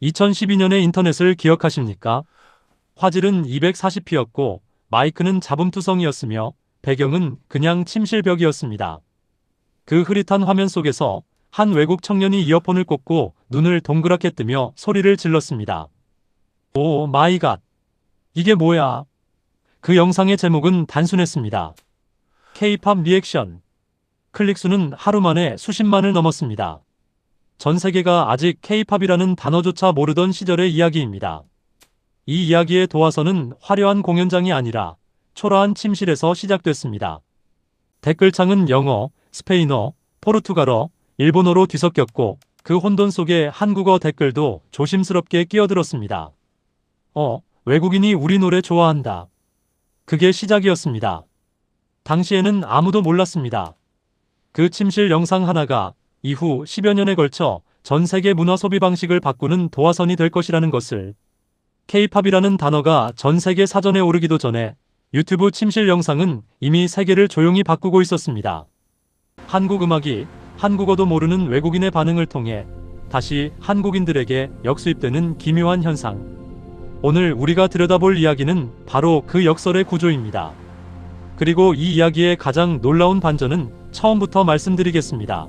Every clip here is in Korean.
2012년의 인터넷을 기억하십니까? 화질은 240p였고 마이크는 잡음투성이었으며 배경은 그냥 침실벽이었습니다. 그 흐릿한 화면 속에서 한 외국 청년이 이어폰을 꽂고 눈을 동그랗게 뜨며 소리를 질렀습니다. 오 마이 갓! 이게 뭐야? 그 영상의 제목은 단순했습니다. K-팝 리액션. 클릭수는 하루 만에 수십만을 넘었습니다. 전 세계가 아직 K-팝이라는 단어조차 모르던 시절의 이야기입니다. 이 이야기의 도화선은 화려한 공연장이 아니라 초라한 침실에서 시작됐습니다. 댓글창은 영어, 스페인어, 포르투갈어, 일본어로 뒤섞였고 그 혼돈 속에 한국어 댓글도 조심스럽게 끼어들었습니다. 외국인이 우리 노래 좋아한다. 그게 시작이었습니다. 당시에는 아무도 몰랐습니다. 그 침실 영상 하나가 이후 10여 년에 걸쳐 전 세계 문화 소비 방식을 바꾸는 도화선이 될 것이라는 것을. K-팝이라는 단어가 전 세계 사전에 오르기도 전에 유튜브 침실 영상은 이미 세계를 조용히 바꾸고 있었습니다. 한국 음악이 한국어도 모르는 외국인의 반응을 통해 다시 한국인들에게 역수입되는 기묘한 현상. 오늘 우리가 들여다볼 이야기는 바로 그 역설의 구조입니다. 그리고 이 이야기의 가장 놀라운 반전은 처음부터 말씀드리겠습니다.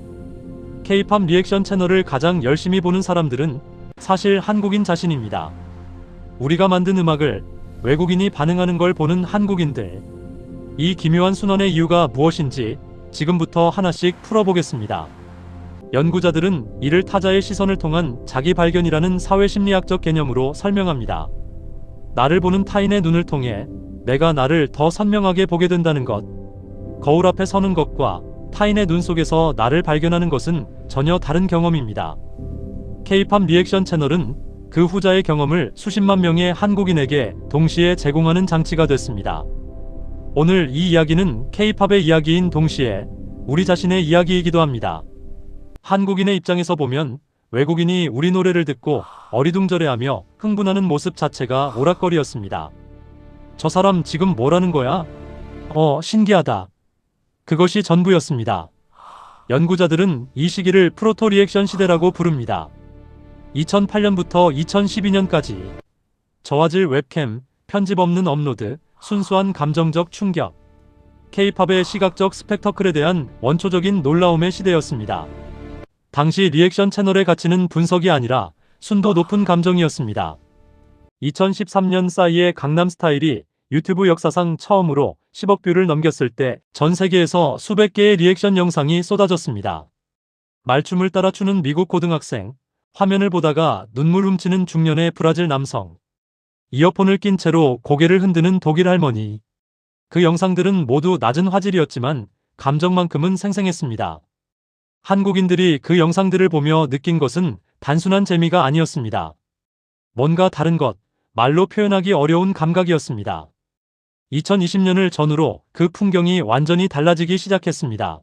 K-팝 리액션 채널을 가장 열심히 보는 사람들은 사실 한국인 자신입니다. 우리가 만든 음악을 외국인이 반응하는 걸 보는 한국인들. 이 기묘한 순환의 이유가 무엇인지 지금부터 하나씩 풀어보겠습니다. 연구자들은 이를 타자의 시선을 통한 자기 발견이라는 사회심리학적 개념으로 설명합니다. 나를 보는 타인의 눈을 통해 내가 나를 더 선명하게 보게 된다는 것. 거울 앞에 서는 것과 타인의 눈 속에서 나를 발견하는 것은 전혀 다른 경험입니다. K-팝 리액션 채널은 그 후자의 경험을 수십만 명의 한국인에게 동시에 제공하는 장치가 됐습니다. 오늘 이 이야기는 K-팝의 이야기인 동시에 우리 자신의 이야기이기도 합니다. 한국인의 입장에서 보면 외국인이 우리 노래를 듣고 어리둥절해하며 흥분하는 모습 자체가 오락거리였습니다. 저 사람 지금 뭐라는 거야? 신기하다. 그것이 전부였습니다. 연구자들은 이 시기를 프로토 리액션 시대라고 부릅니다. 2008년부터 2012년까지 저화질 웹캠, 편집 없는 업로드, 순수한 감정적 충격. K-팝의 시각적 스펙터클에 대한 원초적인 놀라움의 시대였습니다. 당시 리액션 채널의 가치는 분석이 아니라 순도 높은 감정이었습니다. 2013년 싸이의 강남스타일이 유튜브 역사상 처음으로 10억 뷰를 넘겼을 때 전 세계에서 수백 개의 리액션 영상이 쏟아졌습니다. 말춤을 따라 추는 미국 고등학생, 화면을 보다가 눈물 훔치는 중년의 브라질 남성, 이어폰을 낀 채로 고개를 흔드는 독일 할머니. 그 영상들은 모두 낮은 화질이었지만 감정만큼은 생생했습니다. 한국인들이 그 영상들을 보며 느낀 것은 단순한 재미가 아니었습니다. 뭔가 다른 것, 말로 표현하기 어려운 감각이었습니다. 2020년을 전후로 그 풍경이 완전히 달라지기 시작했습니다.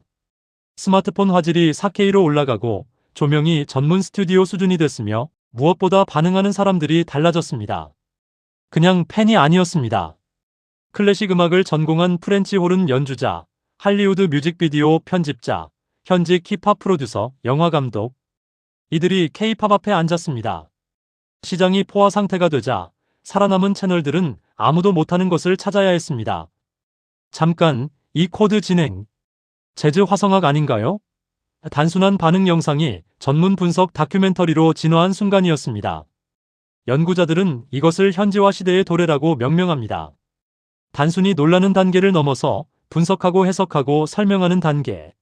스마트폰 화질이 4K로 올라가고 조명이 전문 스튜디오 수준이 됐으며 무엇보다 반응하는 사람들이 달라졌습니다. 그냥 팬이 아니었습니다. 클래식 음악을 전공한 프렌치 호른 연주자, 할리우드 뮤직비디오 편집자, 현직 힙합 프로듀서, 영화 감독. 이들이 K-팝 앞에 앉았습니다. 시장이 포화 상태가 되자 살아남은 채널들은 아무도 못하는 것을 찾아야 했습니다. 잠깐, 이 코드 진행. 재즈 화성학 아닌가요? 단순한 반응 영상이 전문 분석 다큐멘터리로 진화한 순간이었습니다. 연구자들은 이것을 현지화 시대의 도래라고 명명합니다. 단순히 놀라는 단계를 넘어서 분석하고 해석하고 설명하는 단계.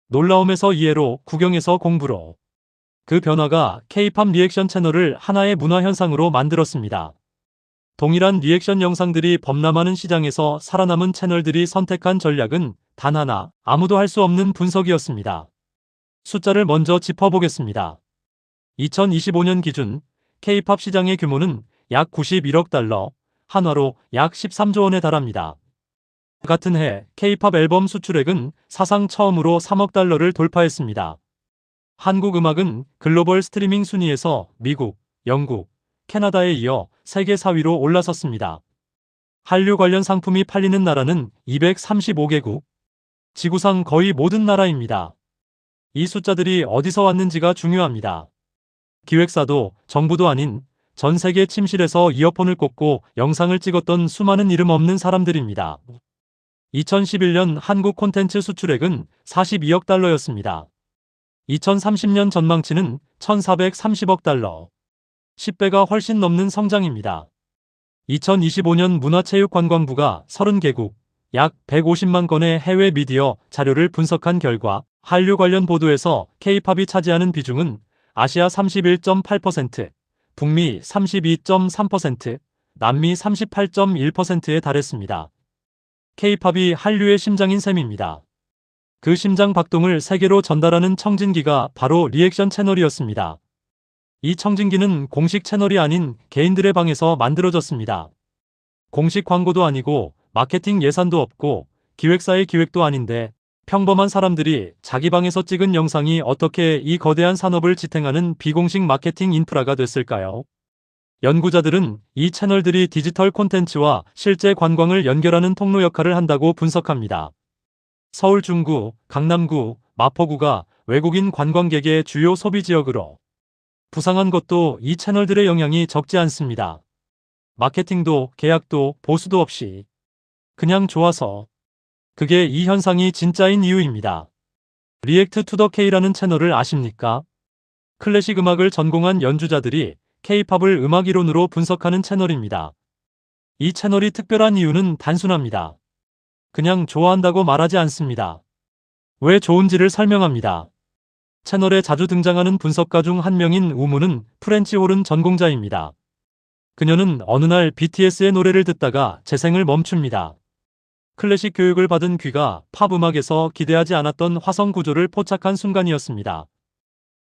놀라움에서 이해로, 구경에서 공부로. 그 변화가 K-팝 리액션 채널을 하나의 문화 현상으로 만들었습니다. 동일한 리액션 영상들이 범람하는 시장에서 살아남은 채널들이 선택한 전략은 단 하나, 아무도 할 수 없는 분석이었습니다. 숫자를 먼저 짚어보겠습니다. 2025년 기준 K-팝 시장의 규모는 약 91억 달러, 한화로 약 13조 원에 달합니다. 같은 해 K-팝 앨범 수출액은 사상 처음으로 3억 달러를 돌파했습니다. 한국 음악은 글로벌 스트리밍 순위에서 미국, 영국, 캐나다에 이어 세계 4위로 올라섰습니다. 한류 관련 상품이 팔리는 나라는 235개국, 지구상 거의 모든 나라입니다. 이 숫자들이 어디서 왔는지가 중요합니다. 기획사도 정부도 아닌 전 세계 침실에서 이어폰을 꽂고 영상을 찍었던 수많은 이름 없는 사람들입니다. 2011년 한국 콘텐츠 수출액은 42억 달러였습니다. 2030년 전망치는 1,430억 달러. 10배가 훨씬 넘는 성장입니다. 2025년 문화체육관광부가 30개국, 약 150만 건의 해외 미디어 자료를 분석한 결과 한류 관련 보도에서 K-팝이 차지하는 비중은 아시아 31.8%, 북미 32.3%, 남미 38.1%에 달했습니다. K-팝이 한류의 심장인 셈입니다. 그 심장 박동을 세계로 전달하는 청진기가 바로 리액션 채널이었습니다. 이 청진기는 공식 채널이 아닌 개인들의 방에서 만들어졌습니다. 공식 광고도 아니고 마케팅 예산도 없고 기획사의 기획도 아닌데 평범한 사람들이 자기 방에서 찍은 영상이 어떻게 이 거대한 산업을 지탱하는 비공식 마케팅 인프라가 됐을까요? 연구자들은 이 채널들이 디지털 콘텐츠와 실제 관광을 연결하는 통로 역할을 한다고 분석합니다. 서울 중구, 강남구, 마포구가 외국인 관광객의 주요 소비 지역으로 부상한 것도 이 채널들의 영향이 적지 않습니다. 마케팅도 계약도 보수도 없이 그냥 좋아서. 그게 이 현상이 진짜인 이유입니다. 리액트 투 더 K라는 채널을 아십니까? 클래식 음악을 전공한 연주자들이 K-팝을 음악 이론으로 분석하는 채널입니다. 이 채널이 특별한 이유는 단순합니다. 그냥 좋아한다고 말하지 않습니다. 왜 좋은지를 설명합니다. 채널에 자주 등장하는 분석가 중 한 명인 우무는 프렌치 호른 전공자입니다. 그녀는 어느 날 BTS의 노래를 듣다가 재생을 멈춥니다. 클래식 교육을 받은 귀가 팝 음악에서 기대하지 않았던 화성 구조를 포착한 순간이었습니다.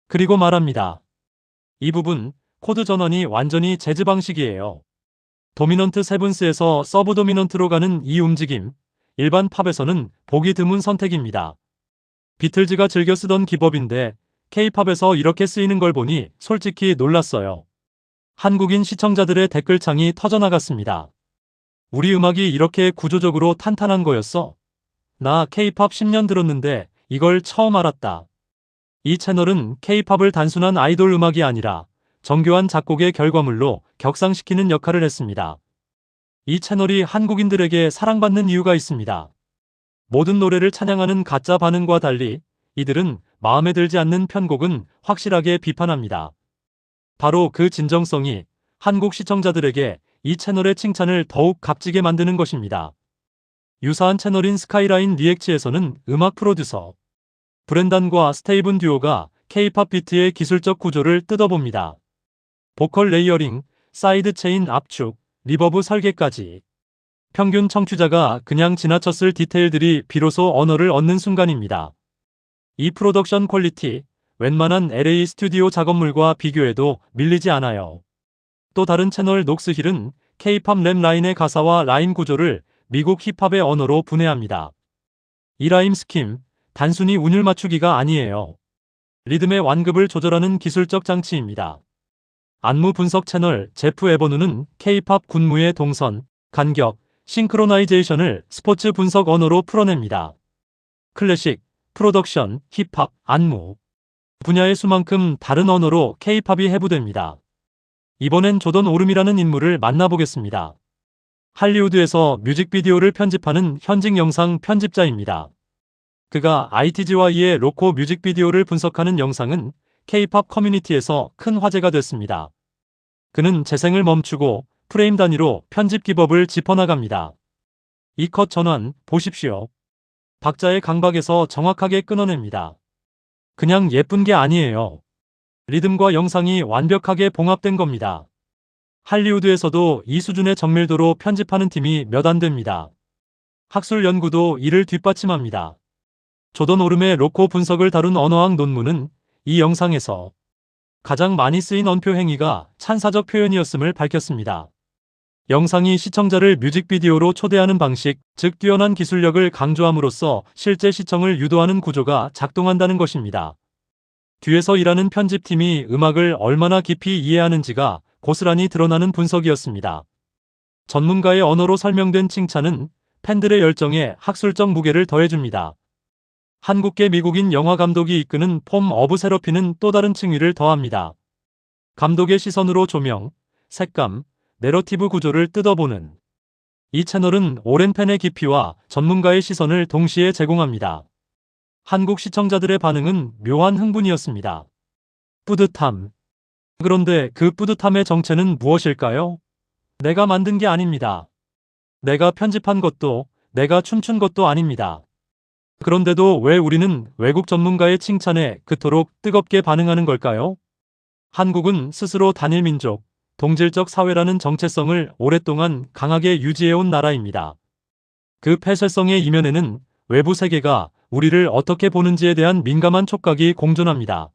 그리고 말합니다. 이 부분, 코드 전환이 완전히 재즈 방식이에요. 도미넌트 세븐스에서 서브 도미넌트로 가는 이 움직임, 일반 팝에서는 보기 드문 선택입니다. 비틀즈가 즐겨 쓰던 기법인데 K-팝에서 이렇게 쓰이는 걸 보니 솔직히 놀랐어요. 한국인 시청자들의 댓글창이 터져나갔습니다. 우리 음악이 이렇게 구조적으로 탄탄한 거였어? 나 K-팝 10년 들었는데 이걸 처음 알았다. 이 채널은 K-팝을 단순한 아이돌 음악이 아니라 정교한 작곡의 결과물로 격상시키는 역할을 했습니다. 이 채널이 한국인들에게 사랑받는 이유가 있습니다. 모든 노래를 찬양하는 가짜 반응과 달리 이들은 마음에 들지 않는 편곡은 확실하게 비판합니다. 바로 그 진정성이 한국 시청자들에게 이 채널의 칭찬을 더욱 값지게 만드는 것입니다. 유사한 채널인 스카이라인 리액츠에서는 음악 프로듀서 브렌단과 스테이븐 듀오가 K-팝 비트의 기술적 구조를 뜯어봅니다. 보컬 레이어링, 사이드 체인 압축, 리버브 설계까지. 평균 청취자가 그냥 지나쳤을 디테일들이 비로소 언어를 얻는 순간입니다. 이 프로덕션 퀄리티, 웬만한 LA 스튜디오 작업물과 비교해도 밀리지 않아요. 또 다른 채널 녹스힐은 K-팝 랩 라인의 가사와 라임 구조를 미국 힙합의 언어로 분해합니다. 이 라임 스킴, 단순히 운율 맞추기가 아니에요. 리듬의 완급을 조절하는 기술적 장치입니다. 안무 분석 채널 제프 에버누는 K-팝 군무의 동선, 간격, 싱크로나이제이션을 스포츠 분석 언어로 풀어냅니다. 클래식, 프로덕션, 힙합, 안무 분야의 수만큼 다른 언어로 K-팝이 해부됩니다. 이번엔 조던 오름이라는 인물을 만나보겠습니다. 할리우드에서 뮤직비디오를 편집하는 현직 영상 편집자입니다. 그가 ITZY의 로코 뮤직비디오를 분석하는 영상은 K-팝 커뮤니티에서 큰 화제가 됐습니다. 그는 재생을 멈추고 프레임 단위로 편집 기법을 짚어나갑니다. 이 컷 전환 보십시오. 박자의 강박에서 정확하게 끊어냅니다. 그냥 예쁜 게 아니에요. 리듬과 영상이 완벽하게 봉합된 겁니다. 할리우드에서도 이 수준의 정밀도로 편집하는 팀이 몇 안 됩니다. 학술 연구도 이를 뒷받침합니다. 조던 오름의 로코 분석을 다룬 언어학 논문은 이 영상에서 가장 많이 쓰인 언표 행위가 찬사적 표현이었음을 밝혔습니다. 영상이 시청자를 뮤직비디오로 초대하는 방식, 즉 뛰어난 기술력을 강조함으로써 실제 시청을 유도하는 구조가 작동한다는 것입니다. 뒤에서 일하는 편집팀이 음악을 얼마나 깊이 이해하는지가 고스란히 드러나는 분석이었습니다. 전문가의 언어로 설명된 칭찬은 팬들의 열정에 학술적 무게를 더해줍니다. 한국계 미국인 영화 감독이 이끄는 폼 오브 세러피는 또 다른 층위를 더합니다. 감독의 시선으로 조명, 색감, 내러티브 구조를 뜯어보는 이 채널은 오랜 팬의 깊이와 전문가의 시선을 동시에 제공합니다. 한국 시청자들의 반응은 묘한 흥분이었습니다. 뿌듯함. 그런데 그 뿌듯함의 정체는 무엇일까요? 내가 만든 게 아닙니다. 내가 편집한 것도, 내가 춤춘 것도 아닙니다. 그런데도 왜 우리는 외국 전문가의 칭찬에 그토록 뜨겁게 반응하는 걸까요? 한국은 스스로 단일 민족, 동질적 사회라는 정체성을 오랫동안 강하게 유지해온 나라입니다. 그 폐쇄성의 이면에는 외부 세계가 우리를 어떻게 보는지에 대한 민감한 촉각이 공존합니다.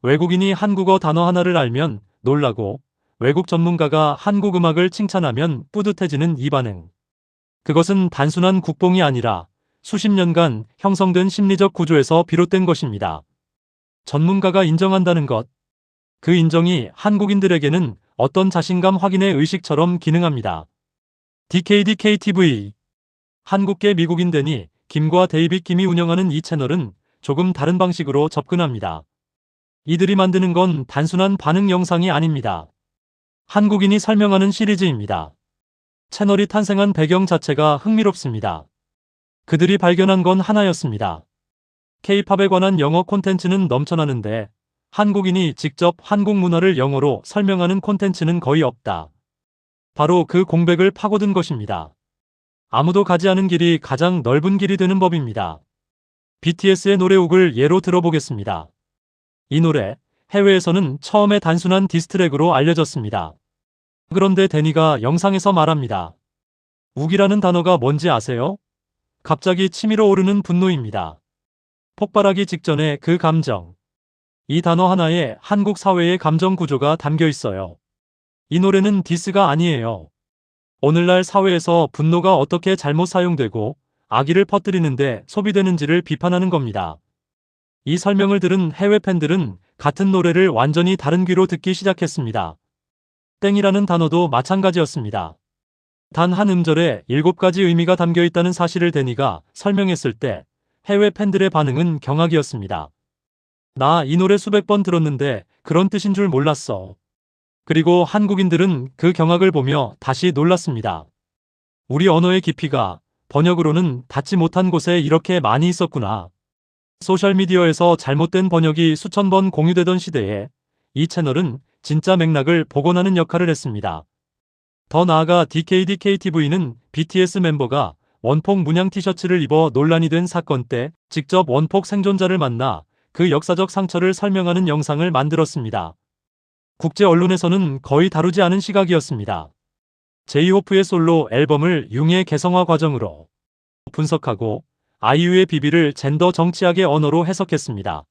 외국인이 한국어 단어 하나를 알면 놀라고, 외국 전문가가 한국 음악을 칭찬하면 뿌듯해지는 이 반응. 그것은 단순한 국뽕이 아니라 수십 년간 형성된 심리적 구조에서 비롯된 것입니다. 전문가가 인정한다는 것. 그 인정이 한국인들에게는 어떤 자신감 확인의 의식처럼 기능합니다. DKDKTV. 한국계 미국인 데니 김과 데이빗 김이 운영하는 이 채널은 조금 다른 방식으로 접근합니다. 이들이 만드는 건 단순한 반응 영상이 아닙니다. 한국인이 설명하는 시리즈입니다. 채널이 탄생한 배경 자체가 흥미롭습니다. 그들이 발견한 건 하나였습니다. K-팝에 관한 영어 콘텐츠는 넘쳐나는데 한국인이 직접 한국 문화를 영어로 설명하는 콘텐츠는 거의 없다. 바로 그 공백을 파고든 것입니다. 아무도 가지 않은 길이 가장 넓은 길이 되는 법입니다. BTS의 노래 욱을 예로 들어보겠습니다. 이 노래, 해외에서는 처음에 단순한 디스트랙으로 알려졌습니다. 그런데 데니가 영상에서 말합니다. 욱이라는 단어가 뭔지 아세요? 갑자기 치밀어 오르는 분노입니다. 폭발하기 직전의 그 감정. 이 단어 하나에 한국 사회의 감정 구조가 담겨 있어요. 이 노래는 디스가 아니에요. 오늘날 사회에서 분노가 어떻게 잘못 사용되고 악의를 퍼뜨리는데 소비되는지를 비판하는 겁니다. 이 설명을 들은 해외 팬들은 같은 노래를 완전히 다른 귀로 듣기 시작했습니다. 땡이라는 단어도 마찬가지였습니다. 단 한 음절에 7가지 의미가 담겨 있다는 사실을 데니가 설명했을 때 해외 팬들의 반응은 경악이었습니다. 나 이 노래 수백 번 들었는데 그런 뜻인 줄 몰랐어. 그리고 한국인들은 그 경악을 보며 다시 놀랐습니다. 우리 언어의 깊이가 번역으로는 닿지 못한 곳에 이렇게 많이 있었구나. 소셜미디어에서 잘못된 번역이 수천 번 공유되던 시대에 이 채널은 진짜 맥락을 복원하는 역할을 했습니다. 더 나아가 DKDKTV는 BTS 멤버가 원폭 문양 티셔츠를 입어 논란이 된 사건 때 직접 원폭 생존자를 만나 그 역사적 상처를 설명하는 영상을 만들었습니다. 국제 언론에서는 거의 다루지 않은 시각이었습니다. 제이호프의 솔로 앨범을 융의 개성화 과정으로 분석하고 아이유의 비비를 젠더 정치학의 언어로 해석했습니다.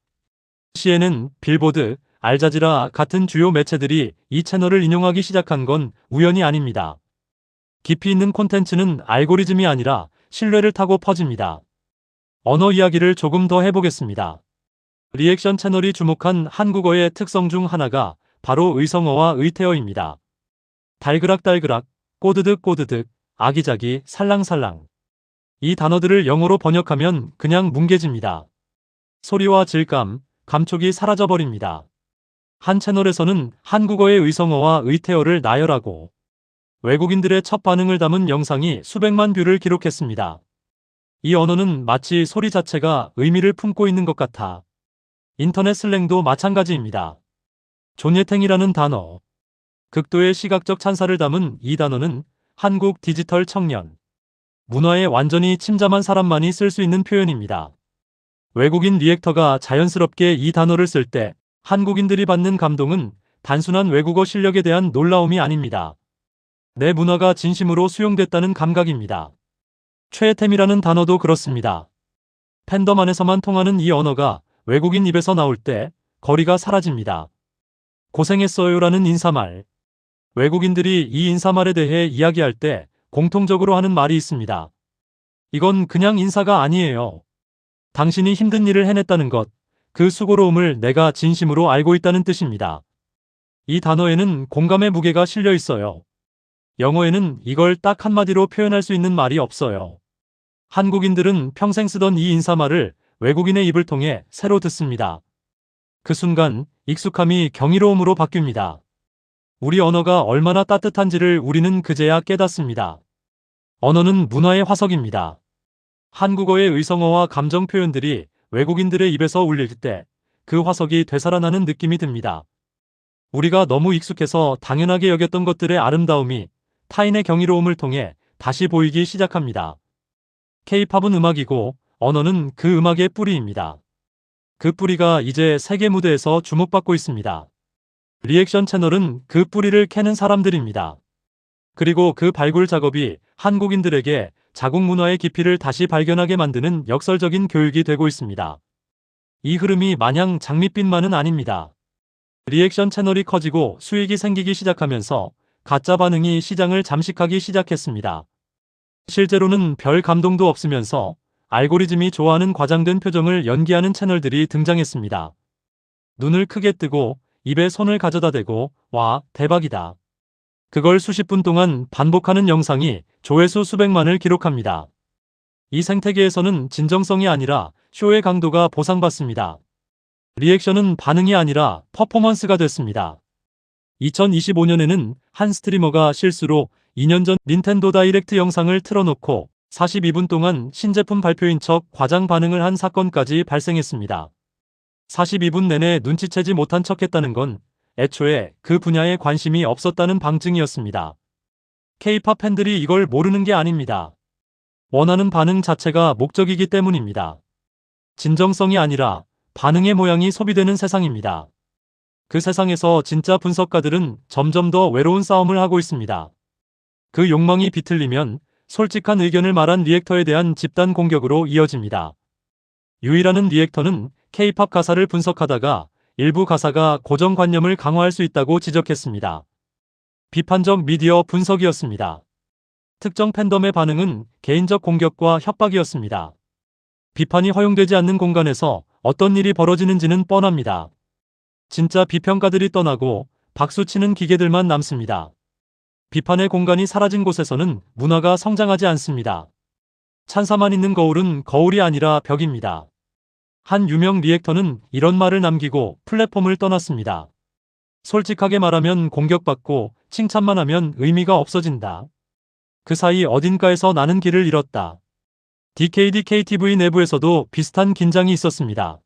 CNN, 빌보드, 알자지라 같은 주요 매체들이 이 채널을 인용하기 시작한 건 우연이 아닙니다. 깊이 있는 콘텐츠는 알고리즘이 아니라 신뢰를 타고 퍼집니다. 언어 이야기를 조금 더 해보겠습니다. 리액션 채널이 주목한 한국어의 특성 중 하나가 바로 의성어와 의태어입니다. 달그락달그락, 꼬드득 꼬드득, 아기자기, 살랑살랑. 이 단어들을 영어로 번역하면 그냥 뭉개집니다. 소리와 질감, 감촉이 사라져버립니다. 한 채널에서는 한국어의 의성어와 의태어를 나열하고 외국인들의 첫 반응을 담은 영상이 수백만 뷰를 기록했습니다. 이 언어는 마치 소리 자체가 의미를 품고 있는 것 같아. 인터넷 슬랭도 마찬가지입니다. 존예탱이라는 단어. 극도의 시각적 찬사를 담은 이 단어는 한국 디지털 청년. 문화에 완전히 침잠한 사람만이 쓸 수 있는 표현입니다. 외국인 리액터가 자연스럽게 이 단어를 쓸 때 한국인들이 받는 감동은 단순한 외국어 실력에 대한 놀라움이 아닙니다. 내 문화가 진심으로 수용됐다는 감각입니다. 최애템이라는 단어도 그렇습니다. 팬덤 안에서만 통하는 이 언어가 외국인 입에서 나올 때 거리가 사라집니다. 고생했어요라는 인사말. 외국인들이 이 인사말에 대해 이야기할 때 공통적으로 하는 말이 있습니다. 이건 그냥 인사가 아니에요. 당신이 힘든 일을 해냈다는 것, 그 수고로움을 내가 진심으로 알고 있다는 뜻입니다. 이 단어에는 공감의 무게가 실려 있어요. 영어에는 이걸 딱 한마디로 표현할 수 있는 말이 없어요. 한국인들은 평생 쓰던 이 인사말을 외국인의 입을 통해 새로 듣습니다. 그 순간 익숙함이 경이로움으로 바뀝니다. 우리 언어가 얼마나 따뜻한지를 우리는 그제야 깨닫습니다. 언어는 문화의 화석입니다. 한국어의 의성어와 감정 표현들이 외국인들의 입에서 울릴 때 그 화석이 되살아나는 느낌이 듭니다. 우리가 너무 익숙해서 당연하게 여겼던 것들의 아름다움이 타인의 경이로움을 통해 다시 보이기 시작합니다. K-팝은 음악이고 언어는 그 음악의 뿌리입니다. 그 뿌리가 이제 세계 무대에서 주목받고 있습니다. 리액션 채널은 그 뿌리를 캐는 사람들입니다. 그리고 그 발굴 작업이 한국인들에게 자국 문화의 깊이를 다시 발견하게 만드는 역설적인 교육이 되고 있습니다. 이 흐름이 마냥 장밋빛만은 아닙니다. 리액션 채널이 커지고 수익이 생기기 시작하면서 가짜 반응이 시장을 잠식하기 시작했습니다. 실제로는 별 감동도 없으면서 알고리즘이 좋아하는 과장된 표정을 연기하는 채널들이 등장했습니다. 눈을 크게 뜨고 입에 손을 가져다 대고 와, 대박이다. 그걸 수십 분 동안 반복하는 영상이 조회수 수백만을 기록합니다. 이 생태계에서는 진정성이 아니라 쇼의 강도가 보상받습니다. 리액션은 반응이 아니라 퍼포먼스가 됐습니다. 2025년에는 한 스트리머가 실수로 2년 전 닌텐도 다이렉트 영상을 틀어놓고 42분 동안 신제품 발표인 척 과장 반응을 한 사건까지 발생했습니다. 42분 내내 눈치채지 못한 척했다는 건 애초에 그 분야에 관심이 없었다는 방증이었습니다. K-팝 팬들이 이걸 모르는 게 아닙니다. 원하는 반응 자체가 목적이기 때문입니다. 진정성이 아니라 반응의 모양이 소비되는 세상입니다. 그 세상에서 진짜 분석가들은 점점 더 외로운 싸움을 하고 있습니다. 그 욕망이 비틀리면 솔직한 의견을 말한 리액터에 대한 집단 공격으로 이어집니다. 유이라는 리액터는 K-팝 가사를 분석하다가 일부 가사가 고정관념을 강화할 수 있다고 지적했습니다. 비판적 미디어 분석이었습니다. 특정 팬덤의 반응은 개인적 공격과 협박이었습니다. 비판이 허용되지 않는 공간에서 어떤 일이 벌어지는지는 뻔합니다. 진짜 비평가들이 떠나고 박수치는 기계들만 남습니다. 비판의 공간이 사라진 곳에서는 문화가 성장하지 않습니다. 찬사만 있는 거울은 거울이 아니라 벽입니다. 한 유명 리액터는 이런 말을 남기고 플랫폼을 떠났습니다. 솔직하게 말하면 공격받고 칭찬만 하면 의미가 없어진다. 그 사이 어딘가에서 나는 길을 잃었다. DKD KTV 내부에서도 비슷한 긴장이 있었습니다.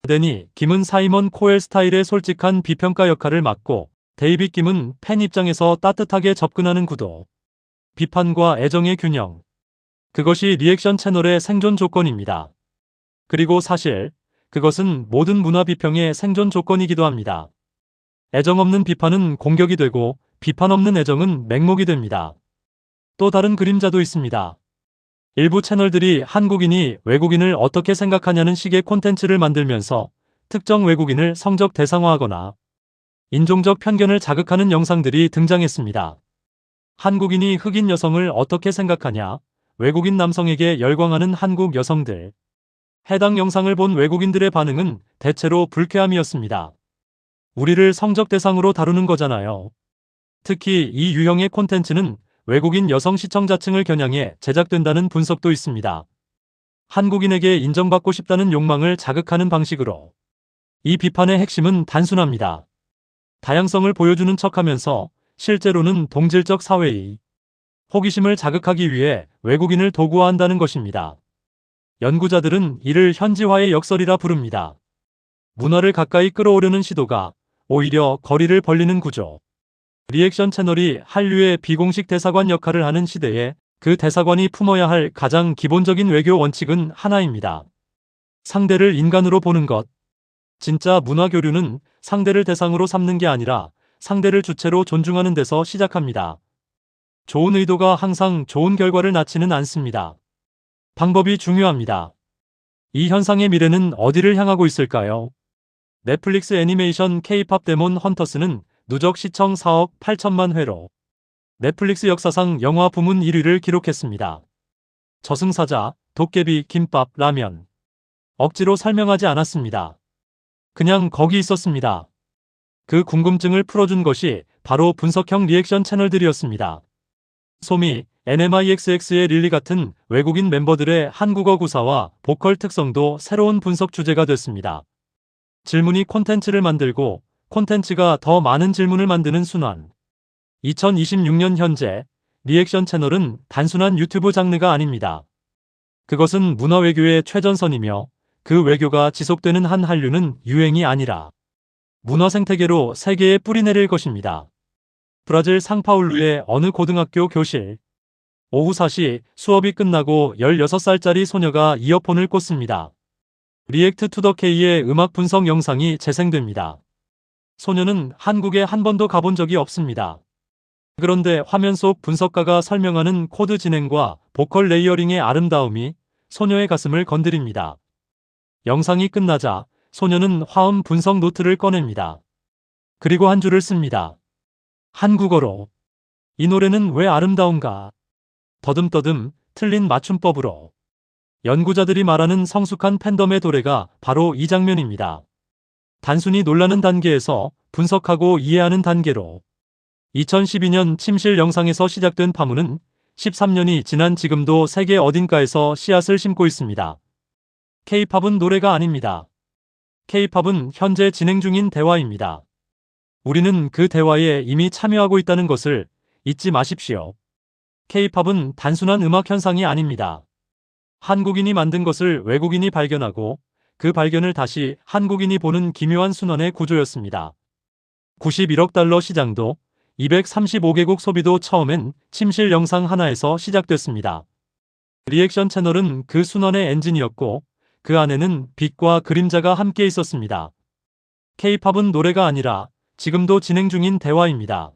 데니 김은 사이먼 코엘 스타일의 솔직한 비평가 역할을 맡고 데이빗 김은 팬 입장에서 따뜻하게 접근하는 구도. 비판과 애정의 균형. 그것이 리액션 채널의 생존 조건입니다. 그리고 사실 그것은 모든 문화 비평의 생존 조건이기도 합니다. 애정 없는 비판은 공격이 되고 비판 없는 애정은 맹목이 됩니다. 또 다른 그림자도 있습니다. 일부 채널들이 한국인이 외국인을 어떻게 생각하냐는 식의 콘텐츠를 만들면서 특정 외국인을 성적 대상화하거나 인종적 편견을 자극하는 영상들이 등장했습니다. 한국인이 흑인 여성을 어떻게 생각하냐, 외국인 남성에게 열광하는 한국 여성들. 해당 영상을 본 외국인들의 반응은 대체로 불쾌함이었습니다. 우리를 성적 대상으로 다루는 거잖아요. 특히 이 유형의 콘텐츠는 외국인 여성 시청자층을 겨냥해 제작된다는 분석도 있습니다. 한국인에게 인정받고 싶다는 욕망을 자극하는 방식으로. 이 비판의 핵심은 단순합니다. 다양성을 보여주는 척하면서 실제로는 동질적 사회의 호기심을 자극하기 위해 외국인을 도구화한다는 것입니다. 연구자들은 이를 현지화의 역설이라 부릅니다. 문화를 가까이 끌어오려는 시도가 오히려 거리를 벌리는 구조. 리액션 채널이 한류의 비공식 대사관 역할을 하는 시대에 그 대사관이 품어야 할 가장 기본적인 외교 원칙은 하나입니다. 상대를 인간으로 보는 것. 진짜 문화 교류는 상대를 대상으로 삼는 게 아니라 상대를 주체로 존중하는 데서 시작합니다. 좋은 의도가 항상 좋은 결과를 낳지는 않습니다. 방법이 중요합니다. 이 현상의 미래는 어디를 향하고 있을까요? 넷플릭스 애니메이션 K-팝 데몬 헌터스는 누적 시청 4억 8천만 회로 넷플릭스 역사상 영화 부문 1위를 기록했습니다. 저승사자, 도깨비, 김밥, 라면. 억지로 설명하지 않았습니다. 그냥 거기 있었습니다. 그 궁금증을 풀어준 것이 바로 분석형 리액션 채널들이었습니다. 소미, NMIXX의 릴리 같은 외국인 멤버들의 한국어 구사와 보컬 특성도 새로운 분석 주제가 됐습니다. 질문이 콘텐츠를 만들고 콘텐츠가 더 많은 질문을 만드는 순환. 2026년 현재 리액션 채널은 단순한 유튜브 장르가 아닙니다. 그것은 문화 외교의 최전선이며 그 외교가 지속되는 한 한류는 유행이 아니라 문화 생태계로 세계에 뿌리내릴 것입니다. 브라질 상파울루의 어느 고등학교 교실. 오후 4시 수업이 끝나고 16살짜리 소녀가 이어폰을 꽂습니다. 리액트 투 더 K의 음악 분석 영상이 재생됩니다. 소녀는 한국에 한 번도 가본 적이 없습니다. 그런데 화면 속 분석가가 설명하는 코드 진행과 보컬 레이어링의 아름다움이 소녀의 가슴을 건드립니다. 영상이 끝나자 소녀는 화음 분석 노트를 꺼냅니다. 그리고 한 줄을 씁니다. 한국어로. 이 노래는 왜 아름다운가? 더듬더듬 틀린 맞춤법으로. 연구자들이 말하는 성숙한 팬덤의 도래가 바로 이 장면입니다. 단순히 놀라는 단계에서 분석하고 이해하는 단계로. 2012년 침실 영상에서 시작된 파문은 13년이 지난 지금도 세계 어딘가에서 씨앗을 심고 있습니다. K-팝은 노래가 아닙니다. K-팝은 현재 진행 중인 대화입니다. 우리는 그 대화에 이미 참여하고 있다는 것을 잊지 마십시오. K-팝은 단순한 음악 현상이 아닙니다. 한국인이 만든 것을 외국인이 발견하고 그 발견을 다시 한국인이 보는 기묘한 순환의 구조였습니다. 91억 달러 시장도 235개국 소비도 처음엔 침실 영상 하나에서 시작됐습니다. 리액션 채널은 그 순환의 엔진이었고 그 안에는 빛과 그림자가 함께 있었습니다. K-팝은 노래가 아니라 지금도 진행 중인 대화입니다.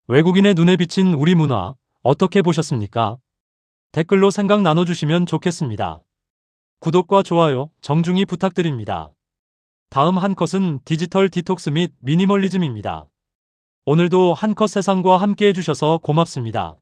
외국인의 눈에 비친 우리 문화 어떻게 보셨습니까? 댓글로 생각 나눠주시면 좋겠습니다. 구독과 좋아요 정중히 부탁드립니다. 다음 한 컷은 디지털 디톡스 및 미니멀리즘입니다. 오늘도 한 컷 세상과 함께 해주셔서 고맙습니다.